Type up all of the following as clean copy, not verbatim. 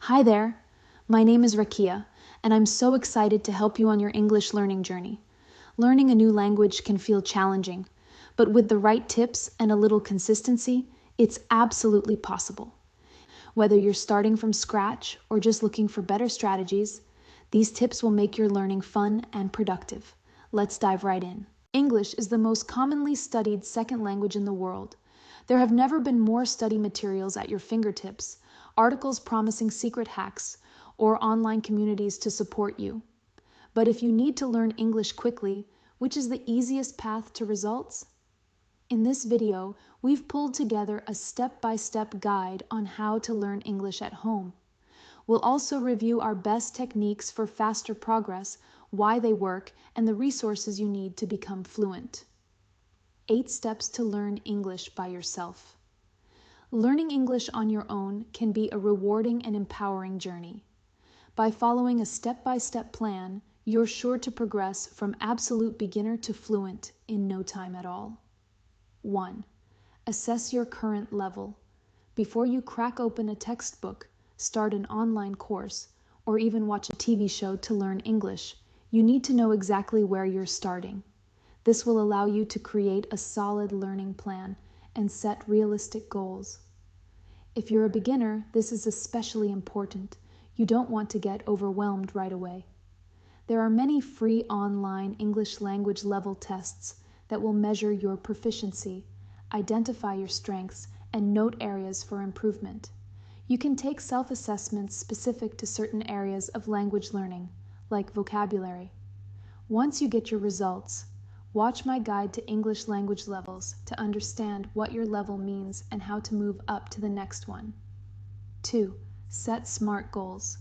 Hi there, my name is Rakia, and I'm so excited to help you on your English learning journey. Learning a new language can feel challenging, but with the right tips and a little consistency, it's absolutely possible. Whether you're starting from scratch or just looking for better strategies, these tips will make your learning fun and productive. Let's dive right in. English is the most commonly studied second language in the world. There have never been more study materials at your fingertips, articles promising secret hacks, or online communities to support you. But if you need to learn English quickly, which is the easiest path to results? In this video, we've pulled together a step-by-step guide on how to learn English at home. We'll also review our best techniques for faster progress, why they work, and the resources you need to become fluent. 8 steps to learn English by yourself. Learning English on your own can be a rewarding and empowering journey. By following a step-by-step plan, you're sure to progress from absolute beginner to fluent in no time at all. 1. Assess your current level. Before you crack open a textbook, start an online course, or even watch a TV show to learn English, you need to know exactly where you're starting. This will allow you to create a solid learning plan and set realistic goals. If you're a beginner, this is especially important. You don't want to get overwhelmed right away. There are many free online English language level tests that will measure your proficiency, identify your strengths, and note areas for improvement. You can take self-assessments specific to certain areas of language learning, like vocabulary. Once you get your results, watch my guide to English language levels to understand what your level means and how to move up to the next one. 2. Set SMART goals.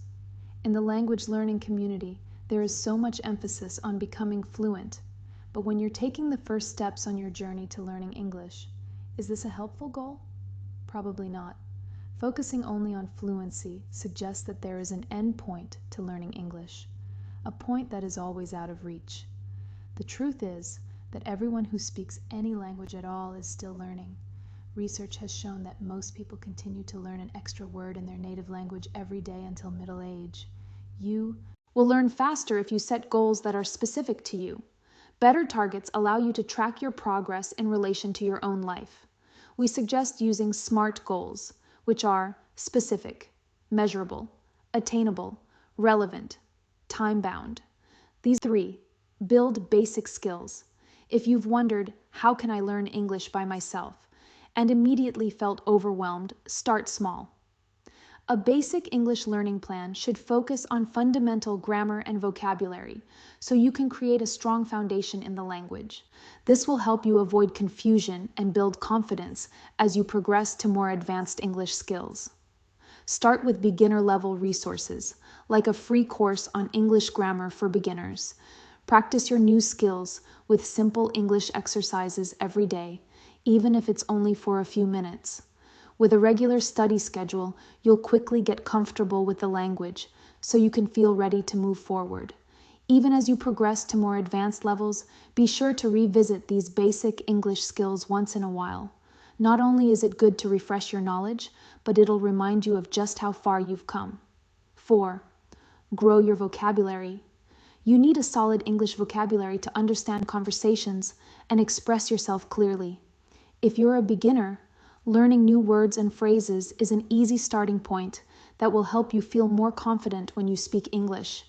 In the language learning community, there is so much emphasis on becoming fluent, but when you're taking the first steps on your journey to learning English, is this a helpful goal? Probably not. Focusing only on fluency suggests that there is an end point to learning English, a point that is always out of reach. The truth is that everyone who speaks any language at all is still learning. Research has shown that most people continue to learn an extra word in their native language every day until middle age. You will learn faster if you set goals that are specific to you. Better targets allow you to track your progress in relation to your own life. We suggest using SMART goals, which are specific, measurable, attainable, relevant, time-bound. These 3 build basic skills. If you've wondered, how can I learn English by myself, and immediately felt overwhelmed, start small. A basic English learning plan should focus on fundamental grammar and vocabulary, so you can create a strong foundation in the language. This will help you avoid confusion and build confidence as you progress to more advanced English skills. Start with beginner-level resources, like a free course on English grammar for beginners. Practice your new skills with simple English exercises every day, even if it's only for a few minutes. With a regular study schedule, you'll quickly get comfortable with the language, so you can feel ready to move forward. Even as you progress to more advanced levels, be sure to revisit these basic English skills once in a while. Not only is it good to refresh your knowledge, but it'll remind you of just how far you've come. 4. Grow your vocabulary. You need a solid English vocabulary to understand conversations and express yourself clearly. If you're a beginner, learning new words and phrases is an easy starting point that will help you feel more confident when you speak English.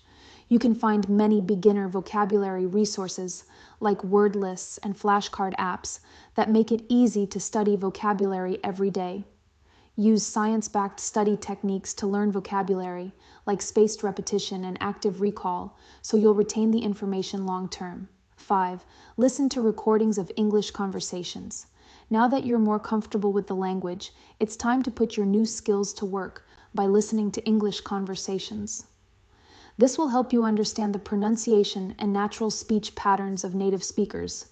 You can find many beginner vocabulary resources like word lists and flashcard apps that make it easy to study vocabulary every day. Use science-backed study techniques to learn vocabulary, like spaced repetition and active recall, so you'll retain the information long-term. 5. Listen to recordings of English conversations. Now that you're more comfortable with the language, it's time to put your new skills to work by listening to English conversations. This will help you understand the pronunciation and natural speech patterns of native speakers,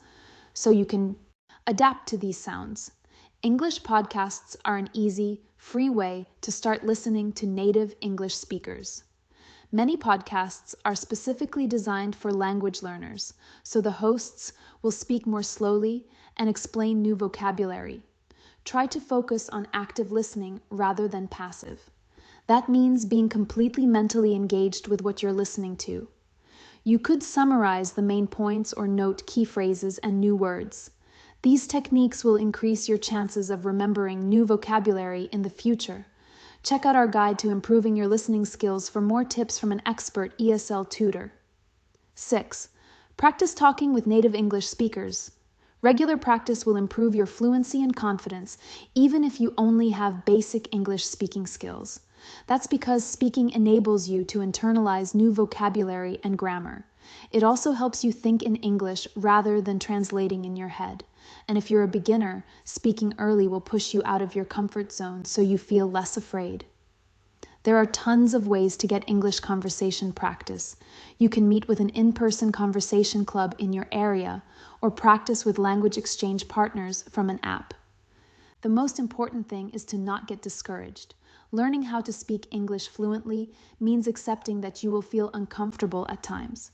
so you can adapt to these sounds. English podcasts are an easy, free way to start listening to native English speakers. Many podcasts are specifically designed for language learners, so the hosts will speak more slowly and explain new vocabulary. Try to focus on active listening rather than passive. That means being completely mentally engaged with what you're listening to. You could summarize the main points or note key phrases and new words. These techniques will increase your chances of remembering new vocabulary in the future. Check out our guide to improving your listening skills for more tips from an expert ESL tutor. 6. Practice talking with native English speakers. Regular practice will improve your fluency and confidence, even if you only have basic English speaking skills. That's because speaking enables you to internalize new vocabulary and grammar. It also helps you think in English rather than translating in your head. And if you're a beginner, speaking early will push you out of your comfort zone so you feel less afraid. There are tons of ways to get English conversation practice. You can meet with an in-person conversation club in your area or practice with language exchange partners from an app. The most important thing is to not get discouraged. Learning how to speak English fluently means accepting that you will feel uncomfortable at times.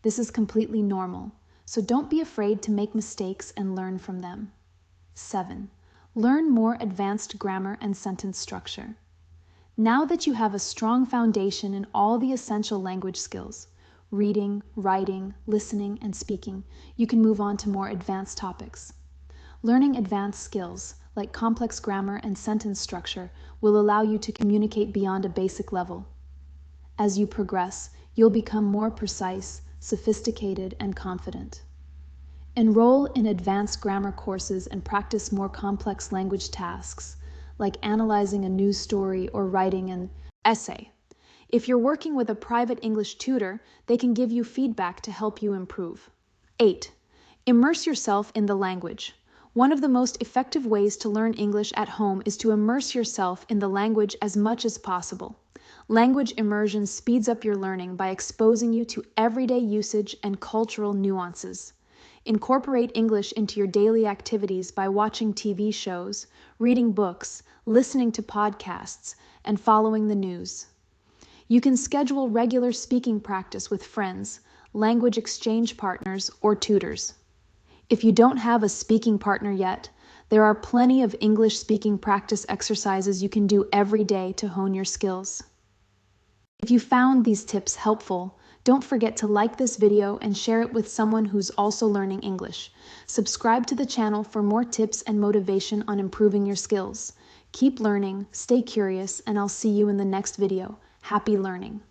This is completely normal, so don't be afraid to make mistakes and learn from them. 7. Learn more advanced grammar and sentence structure. Now that you have a strong foundation in all the essential language skills, reading, writing, listening, and speaking, you can move on to more advanced topics. Learning advanced skills, like complex grammar and sentence structure, will allow you to communicate beyond a basic level. As you progress, you'll become more precise, sophisticated, and confident. Enroll in advanced grammar courses and practice more complex language tasks, like analyzing a news story or writing an essay. If you're working with a private English tutor, they can give you feedback to help you improve. 8. Immerse yourself in the language. One of the most effective ways to learn English at home is to immerse yourself in the language as much as possible. Language immersion speeds up your learning by exposing you to everyday usage and cultural nuances. Incorporate English into your daily activities by watching TV shows, reading books, listening to podcasts, and following the news. You can schedule regular speaking practice with friends, language exchange partners, or tutors. If you don't have a speaking partner yet, there are plenty of English speaking practice exercises you can do every day to hone your skills. If you found these tips helpful, don't forget to like this video and share it with someone who's also learning English. Subscribe to the channel for more tips and motivation on improving your skills. Keep learning, stay curious, and I'll see you in the next video. Happy learning!